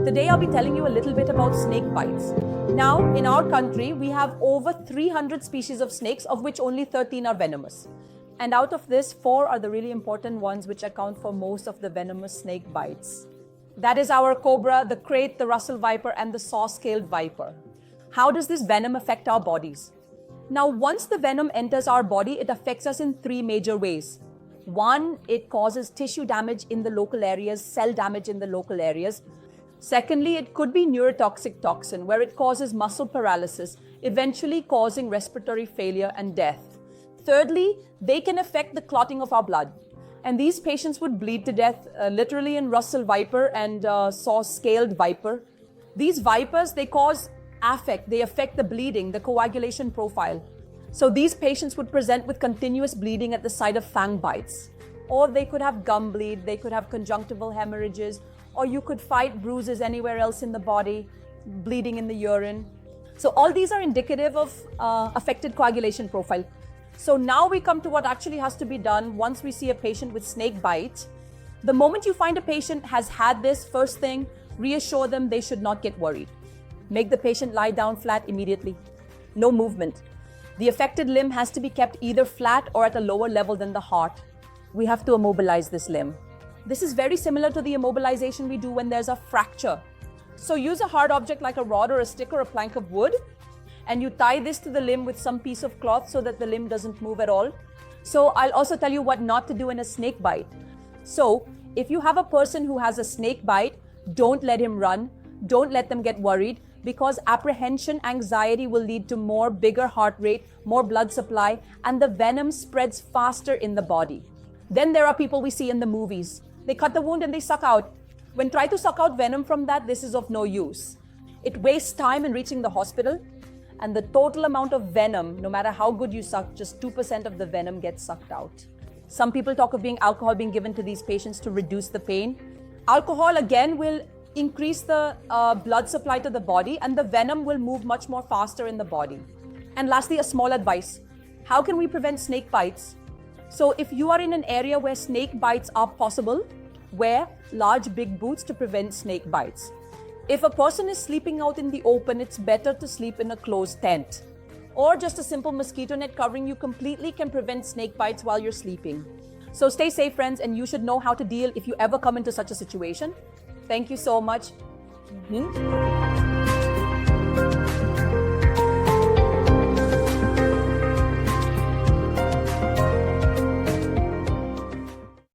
Today I'll be telling you a little bit about snake bites. Now, in our country, we have over 300 species of snakes, of which only 13 are venomous. And out of this, 4 are the really important ones which account for most of the venomous snake bites. That is our cobra, the krait, the Russell viper, and the saw-scaled viper. How does this venom affect our bodies? Now, once the venom enters our body, it affects us in 3 major ways. 1, it causes tissue damage in the local areas, cell damage in the local areas. Secondly, it could be neurotoxic toxin, where it causes muscle paralysis, eventually causing respiratory failure and death. Thirdly, they can affect the clotting of our blood. And these patients would bleed to death, literally in Russell viper and saw-scaled viper. These vipers, they cause affect, they affect the bleeding, the coagulation profile. So these patients would present with continuous bleeding at the site of fang bites. Or they could have gum bleed, they could have conjunctival hemorrhages, or you could fight bruises anywhere else in the body, bleeding in the urine. So all these are indicative of affected coagulation profile. So now we come to what actually has to be done once we see a patient with snake bite. The moment you find a patient has had this, first thing, reassure them they should not get worried. Make the patient lie down flat immediately. No movement. The affected limb has to be kept either flat or at a lower level than the heart. We have to immobilize this limb. This is very similar to the immobilization we do when there's a fracture. So use a hard object like a rod or a stick or a plank of wood, and you tie this to the limb with some piece of cloth so that the limb doesn't move at all. So I'll also tell you what not to do in a snake bite. So if you have a person who has a snake bite, don't let him run. Don't let them get worried, because apprehension, anxiety will lead to more bigger heart rate, more blood supply, and the venom spreads faster in the body. Then there are people we see in the movies. They cut the wound and they suck out. When try to suck out venom from that, this is of no use. It wastes time in reaching the hospital, and the total amount of venom, no matter how good you suck, just 2% of the venom gets sucked out. Some people talk of alcohol being given to these patients to reduce the pain. Alcohol again will increase the blood supply to the body, and the venom will move much more faster in the body. And lastly, a small advice. How can we prevent snake bites? So if you are in an area where snake bites are possible, wear large big boots to prevent snake bites. If a person is sleeping out in the open, it's better to sleep in a closed tent. Or just a simple mosquito net covering you completely can prevent snake bites while you're sleeping. So stay safe, friends, and you should know how to deal if you ever come into such a situation. Thank you so much.